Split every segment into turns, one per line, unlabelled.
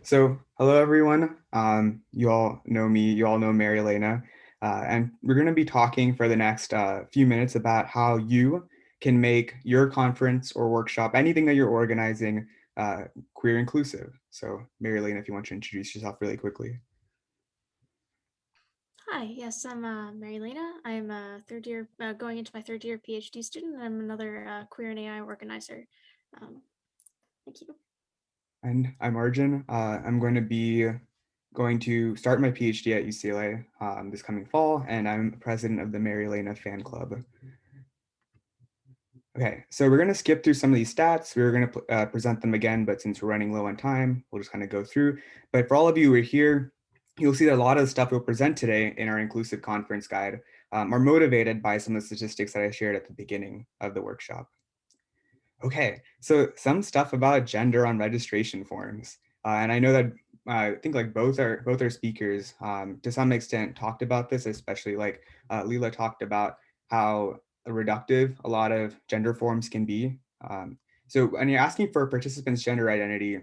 Hello everyone. You all know me, you all know MaryLena, and we're going to be talking for the next few minutes about how you can make your conference or workshop, anything that you're organizing, queer inclusive. So MaryLena, if you want to introduce yourself really quickly.
Hi, yes, I'm MaryLena. I'm a third year, going into my third year PhD student. I'm another queer and AI organizer. Um, Thank you.
And I'm Arjun. I'm going to start my PhD at UCLA this coming fall, and I'm president of the MaryLena fan club. Okay, so we're going to skip through some of these stats. We were going to present them again, but since we're running low on time, we'll just kind of go through. But for all of you who are here, you'll see that a lot of the stuff we'll present today in our inclusive conference guide are motivated by some of the statistics that I shared at the beginning of the workshop. Okay, so some stuff about gender on registration forms. And I know that I think like both our speakers to some extent talked about this, especially like Leela talked about how reductive a lot of gender forms can be. So when you're asking for a participant's gender identity,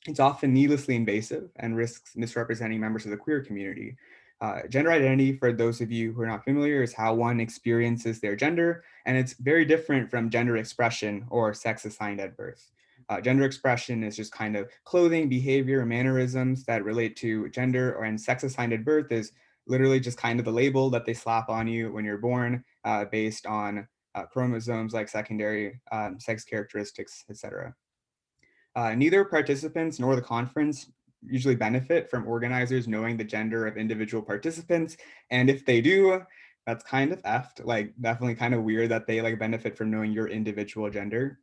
it's often needlessly invasive and risks misrepresenting members of the queer community. Gender identity, for those of you who are not familiar, is how one experiences their gender, and it's very different from gender expression or sex assigned at birth. Gender expression is just kind of clothing, behavior, mannerisms that relate to gender, and sex assigned at birth is literally just kind of the label that they slap on you when you're born based on chromosomes like secondary sex characteristics, etc. Neither participants nor the conference usually benefit from organizers knowing the gender of individual participants. And if they do, that's kind of effed, like definitely kind of weird that they like benefit from knowing your individual gender.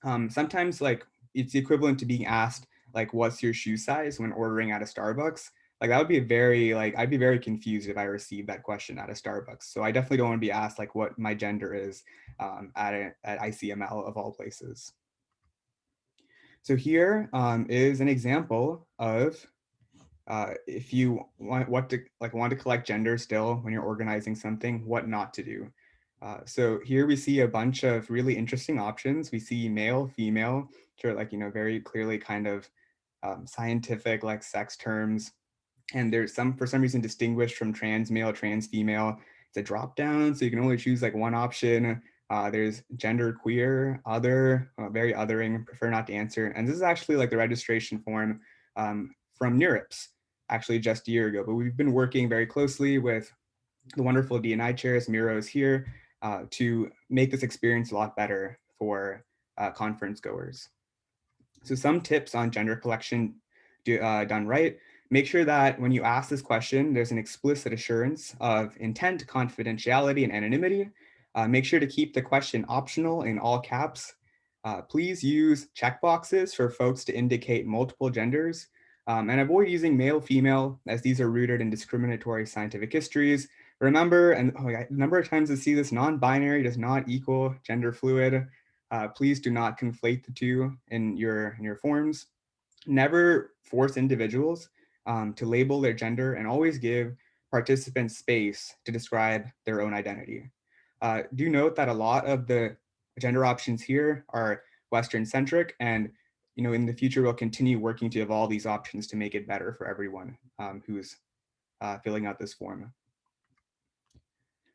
Sometimes like it's the equivalent to being asked like, what's your shoe size when ordering at a Starbucks? Like that would be I'd be very confused if I received that question at a Starbucks. So I definitely don't want to be asked like what my gender is at ICML of all places. So here is an example of if you want to collect gender still when you're organizing something, what not to do. So here we see a bunch of really interesting options. We see male, female, which are like very clearly kind of scientific like sex terms, and there's some for some reason distinguished from trans male, trans female. It's a drop down, so you can only choose like one option. There's gender queer, other, very othering, prefer not to answer. And this is actually like the registration form from NeurIPS, actually just a year ago. But we've been working very closely with the wonderful D&I chairs, Miro is here, to make this experience a lot better for conference goers. So some tips on gender collection done right. Make sure that when you ask this question, there's an explicit assurance of intent, confidentiality, and anonymity. Make sure to keep the question optional in all caps. Please use checkboxes for folks to indicate multiple genders. And avoid using male, female, as these are rooted in discriminatory scientific histories. Remember, and a number of times I see this, non-binary does not equal gender fluid. Please do not conflate the two in your forms. Never force individuals to label their gender, and always give participants space to describe their own identity. Do note that a lot of the gender options here are Western centric, and in the future we'll continue working to evolve these options to make it better for everyone who's filling out this form.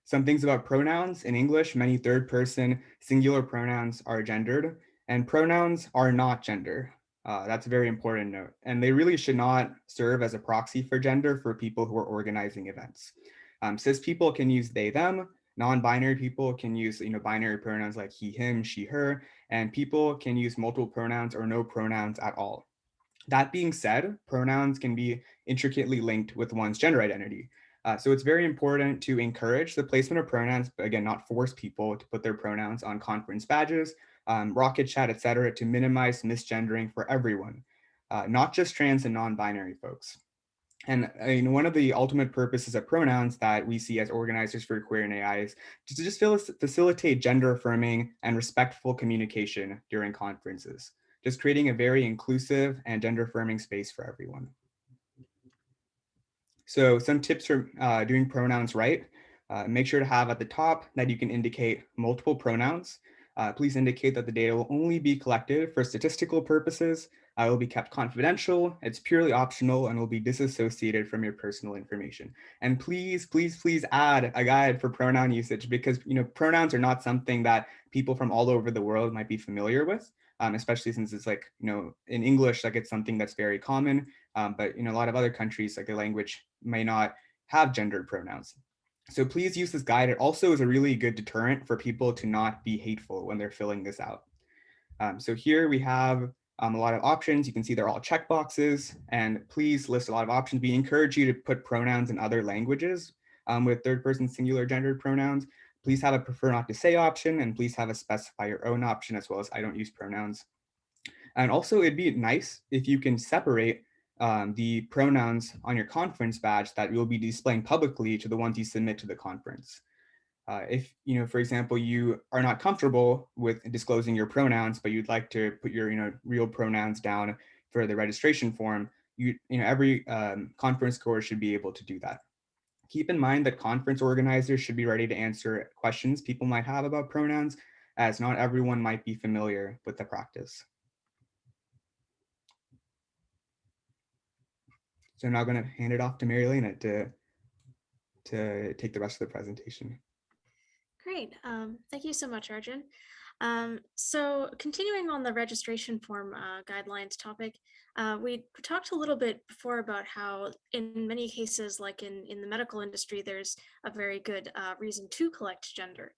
Some things about pronouns. In English, many third person singular pronouns are gendered, and pronouns are not gender. That's a very important note. And they really should not serve as a proxy for gender for people who are organizing events. Cis people can use they, them. Non-binary people can use binary pronouns like he, him, she, her, and people can use multiple pronouns or no pronouns at all. That being said, pronouns can be intricately linked with one's gender identity. So it's very important to encourage the placement of pronouns, but again, not force people to put their pronouns on conference badges, Rocket Chat, etc., to minimize misgendering for everyone, not just trans and non-binary folks. And one of the ultimate purposes of pronouns that we see as organizers for queer and AI is to just facilitate gender affirming and respectful communication during conferences, just creating a very inclusive and gender affirming space for everyone. So some tips for doing pronouns right. Make sure to have at the top that you can indicate multiple pronouns. Please indicate that the data will only be collected for statistical purposes. It will be kept confidential, it's purely optional, and will be disassociated from your personal information. And please, please, please add a guide for pronoun usage, because pronouns are not something that people from all over the world might be familiar with. Especially since it's like, in English, like it's something that's very common. But a lot of other countries, like the language may not have gendered pronouns. So please use this guide. It also is a really good deterrent for people to not be hateful when they're filling this out. So here we have a lot of options. You can see they're all checkboxes, and please list a lot of options. We encourage you to put pronouns in other languages with third person singular gendered pronouns. Please have a prefer not to say option, and please have a specify your own option, as well as I don't use pronouns. And also it'd be nice if you can separate the pronouns on your conference badge that you'll be displaying publicly to the ones you submit to the conference. If, for example, you are not comfortable with disclosing your pronouns, but you'd like to put your, real pronouns down for the registration form, every conference course should be able to do that. Keep in mind that conference organizers should be ready to answer questions people might have about pronouns, as not everyone might be familiar with the practice. So I'm now going to hand it off to MaryLena to take the rest of the presentation.
Great. Thank you so much, Arjun. So continuing on the registration form guidelines topic, we talked a little bit before about how in many cases, like in the medical industry, there's a very good reason to collect gender.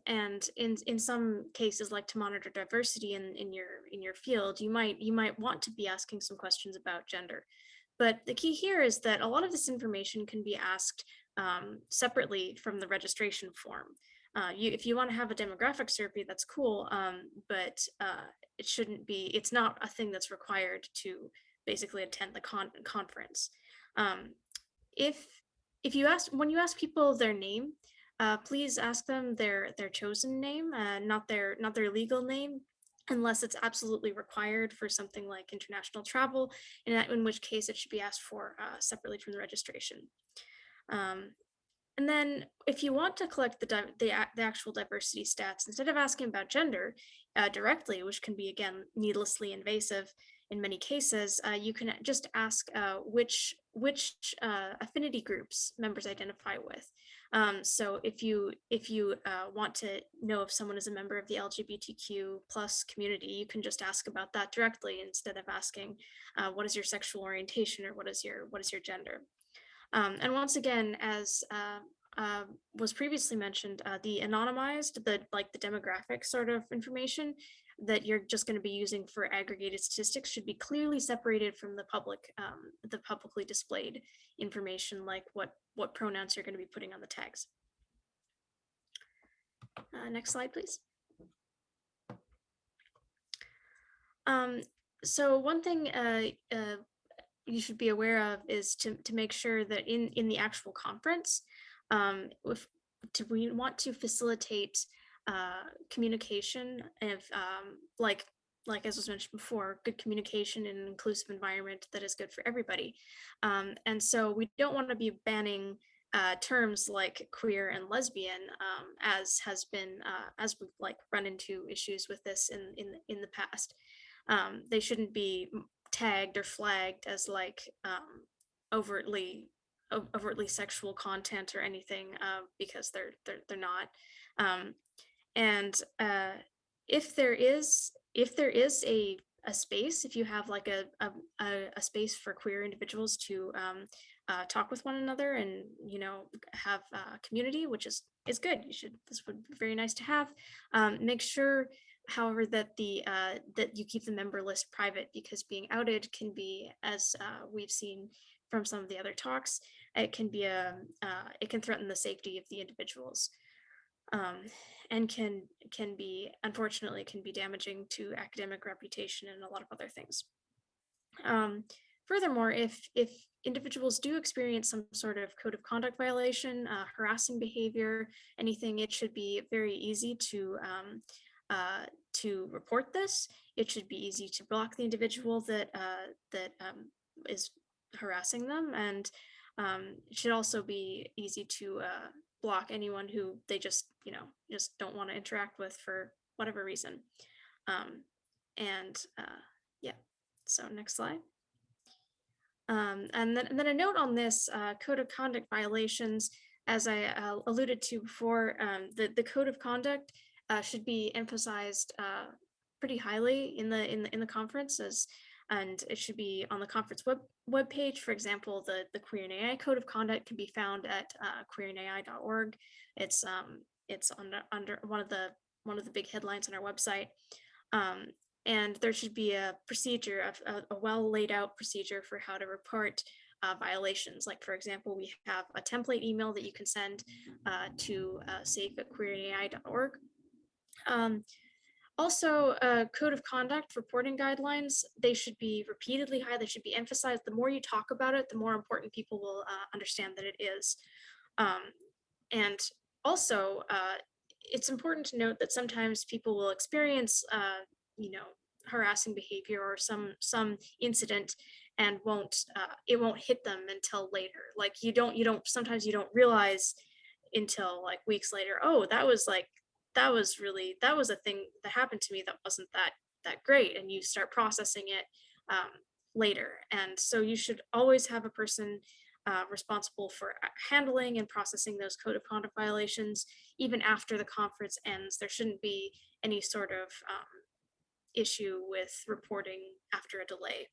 And in some cases, like to monitor diversity in your field, you might want to be asking some questions about gender. But the key here is that a lot of this information can be asked separately from the registration form. If you want to have a demographic survey, that's cool, but it shouldn't be, it's not a thing that's required to basically attend the conference. Um, if when you ask people their name, please ask them their chosen name, not their legal name, unless it's absolutely required for something like international travel, in which case it should be asked for separately from the registration. Um, and then if you want to collect the actual diversity stats, instead of asking about gender directly, which can be, again, needlessly invasive in many cases, you can just ask which affinity groups members identify with. So if you want to know if someone is a member of the LGBTQ plus community, you can just ask about that directly instead of asking what is your sexual orientation or what is your gender. And once again, as was previously mentioned, the anonymized, the demographic sort of information that you're just going to be using for aggregated statistics should be clearly separated from the publicly displayed information, like what pronouns you're going to be putting on the tags. Next slide, please. So one thing you should be aware of is to make sure that in the actual conference, we want to facilitate communication of like as was mentioned before, good communication in an inclusive environment that is good for everybody. And so we don't want to be banning terms like queer and lesbian, as has been as we've run into issues with this in the past. They shouldn't be tagged or flagged as overtly sexual content or anything, because they're not. And if there is a space, if you have a space for queer individuals to talk with one another and have community, which is good. This would be very nice to have. Make sure, however, that that you keep the member list private, because being outed can be, as we've seen from some of the other talks, it can threaten the safety of the individuals, and unfortunately can be damaging to academic reputation and a lot of other things. Furthermore, if individuals do experience some sort of code of conduct violation, harassing behavior, anything, it should be very easy to report this. It should be easy to block the individual that is harassing them, and it should also be easy to block anyone who they just don't want to interact with for whatever reason. And yeah. So next slide. And then a note on this code of conduct violations, as I alluded to before, the code of conduct should be emphasized pretty highly in the conferences, and it should be on the conference web page. For example, the Queer and AI code of conduct can be found at queeranai.org. It's under one of the big headlines on our website. Um, and there should be a procedure, a well laid out procedure for how to report violations. Like, for example, we have a template email that you can send to safe@queeranai.org. Also, code of conduct reporting guidelines, they should be repeatedly high, they should be emphasized. The more you talk about it, the more important people will understand that it is. And also, it's important to note that sometimes people will experience, you know, harassing behavior or some incident, and it won't hit them until later. Like sometimes you don't realize until like weeks later, oh, that was a thing that happened to me that wasn't that great, and you start processing it later. And so you should always have a person responsible for handling and processing those code of conduct violations even after the conference ends. There shouldn't be any sort of issue with reporting after a delay.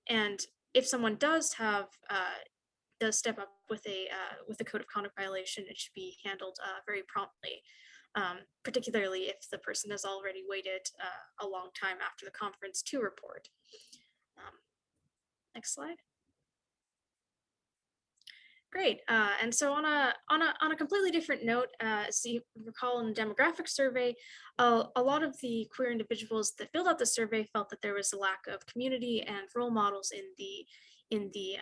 And if someone does step up with a code of conduct violation, it should be handled very promptly, particularly if the person has already waited a long time after the conference to report. Next slide. Great. And so on a completely different note, as you recall in the demographic survey, a lot of the queer individuals that filled out the survey felt that there was a lack of community and role models in the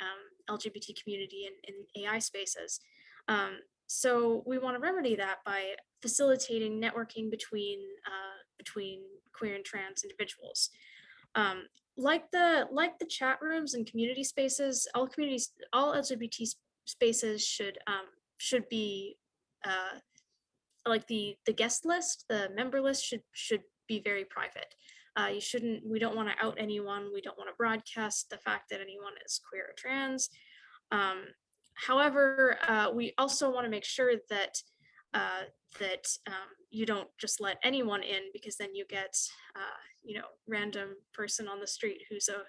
LGBT community and in AI spaces. So we want to remedy that by facilitating networking between queer and trans individuals. Like the chat rooms and community spaces, all LGBT spaces should be like the guest list, the member list should be very private. We don't want to out anyone. We don't want to broadcast the fact that anyone is queer or trans. However, we also want to make sure that you don't just let anyone in, because then you get random person on the street who's a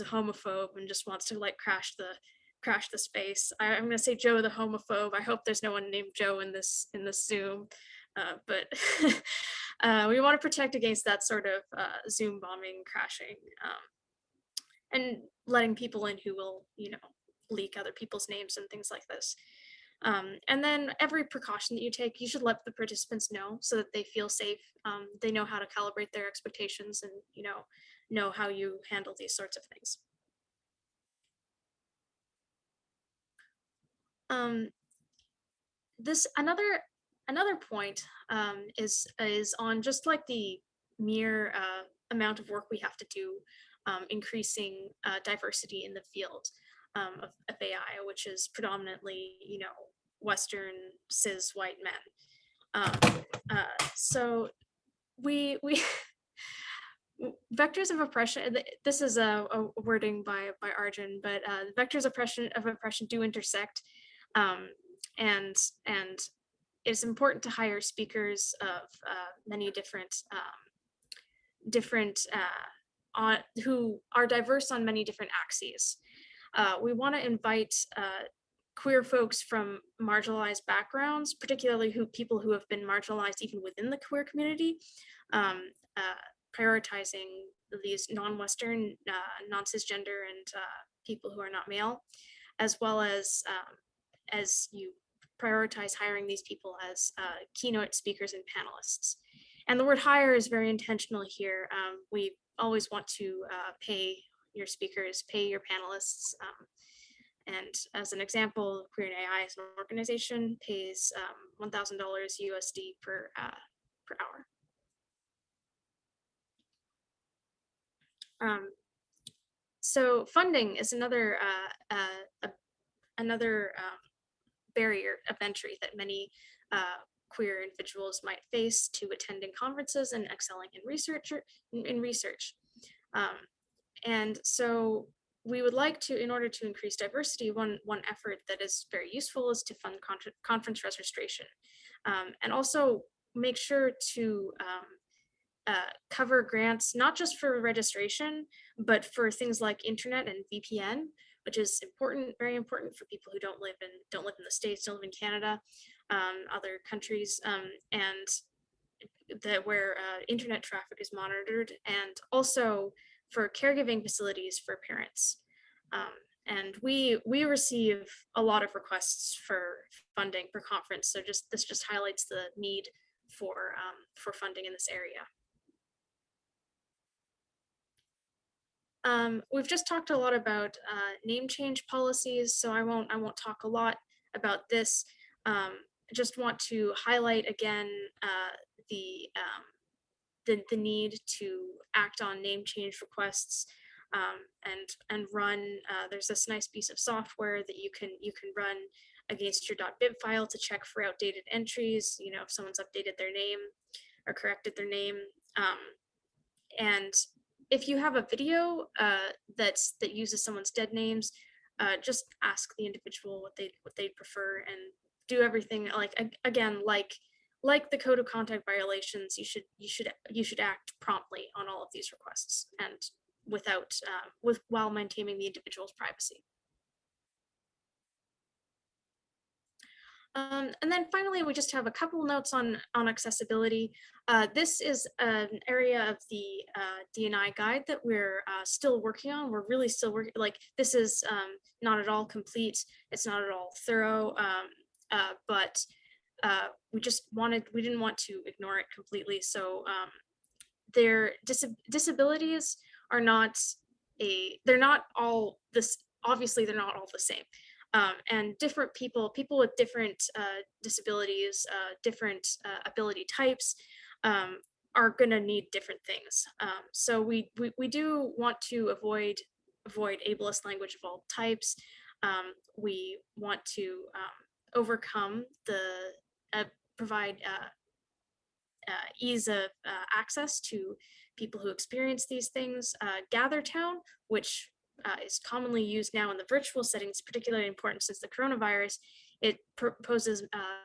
homophobe and just wants to like crash the space. I'm gonna say Joe the homophobe. I hope there's no one named Joe in this Zoom, but we want to protect against that sort of Zoom bombing, crashing, and letting people in who will leak other people's names and things like this. And then every precaution that you take, you should let the participants know so that they feel safe. They know how to calibrate their expectations and know how you handle these sorts of things. This another point is on just like the mere amount of work we have to do increasing diversity in the field of AI, which is predominantly Western cis white men. So we vectors of oppression. This is a wording by Arjun, but vectors of oppression do intersect, and it's important to hire speakers of many different who are diverse on many different axes. We want to invite queer folks from marginalized backgrounds, particularly people who have been marginalized even within the queer community, prioritizing these non-Western, non-cisgender, and people who are not male, as well as you prioritize hiring these people as keynote speakers and panelists. And the word hire is very intentional here. We always want to pay your speakers, pay your panelists. And as an example, Queer and AI as an organization pays $1,000 USD per hour. So funding is another barrier of entry that many queer individuals might face to attending conferences and excelling in research. And so we would like to, in order to increase diversity, one effort that is very useful is to fund conference registration, and also make sure to cover grants, not just for registration, but for things like internet and VPN, which is important, very important for people who don't live in the States, don't live in Canada, other countries, and that where internet traffic is monitored, and also for caregiving facilities for parents. And we receive a lot of requests for funding for conference, so this just highlights the need for funding in this area. We've just talked a lot about name change policies, so I won't talk a lot about this. I just want to highlight again the, the need to act on name change requests, and run. There's this nice piece of software that you can run against your .bib file to check for outdated entries. You know, if someone's updated their name or corrected their name. And if you have a video that uses someone's dead names, just ask the individual what they prefer, and do everything again like the code of conduct violations. You should act promptly on all of these requests, and without while maintaining the individual's privacy. And then finally, we just have a couple notes on accessibility. This is an area of the D&I guide that we're still working on. We're really still working, like this is not at all complete. It's not at all thorough, but we didn't want to ignore it completely. So their disabilities are not they're not all this, obviously they're not all the same. And different people with different disabilities, different ability types, are going to need different things. So we do want to avoid ableist language of all types. We want to overcome the provide ease of access to people who experience these things. GatherTown, which is commonly used now in the virtual settings, particularly important since the coronavirus, it poses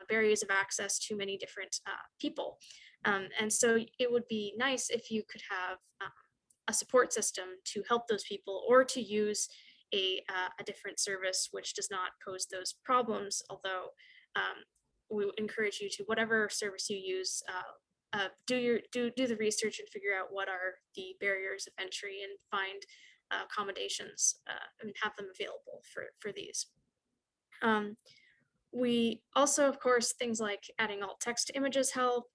barriers of access to many different people. And so it would be nice if you could have a support system to help those people, or to use a different service which does not pose those problems, although we encourage you to, whatever service you use, do the research and figure out what are the barriers of entry, and find accommodations and have them available for these. We also, of course, things like adding alt text to images help.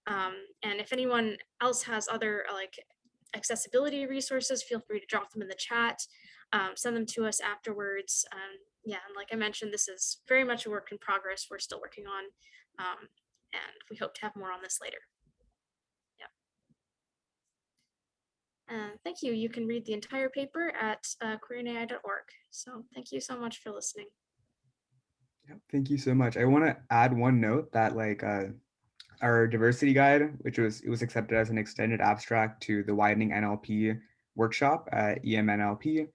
And if anyone else has other accessibility resources, feel free to drop them in the chat, send them to us afterwards. Yeah, and like I mentioned, this is very much a work in progress. We're still working on, and we hope to have more on this later. Thank you. You can read the entire paper at queerinai.org. So thank you so much for listening.
Yeah, thank you so much. I want to add one note that our diversity guide, which it was accepted as an extended abstract to the widening NLP workshop at EMNLP.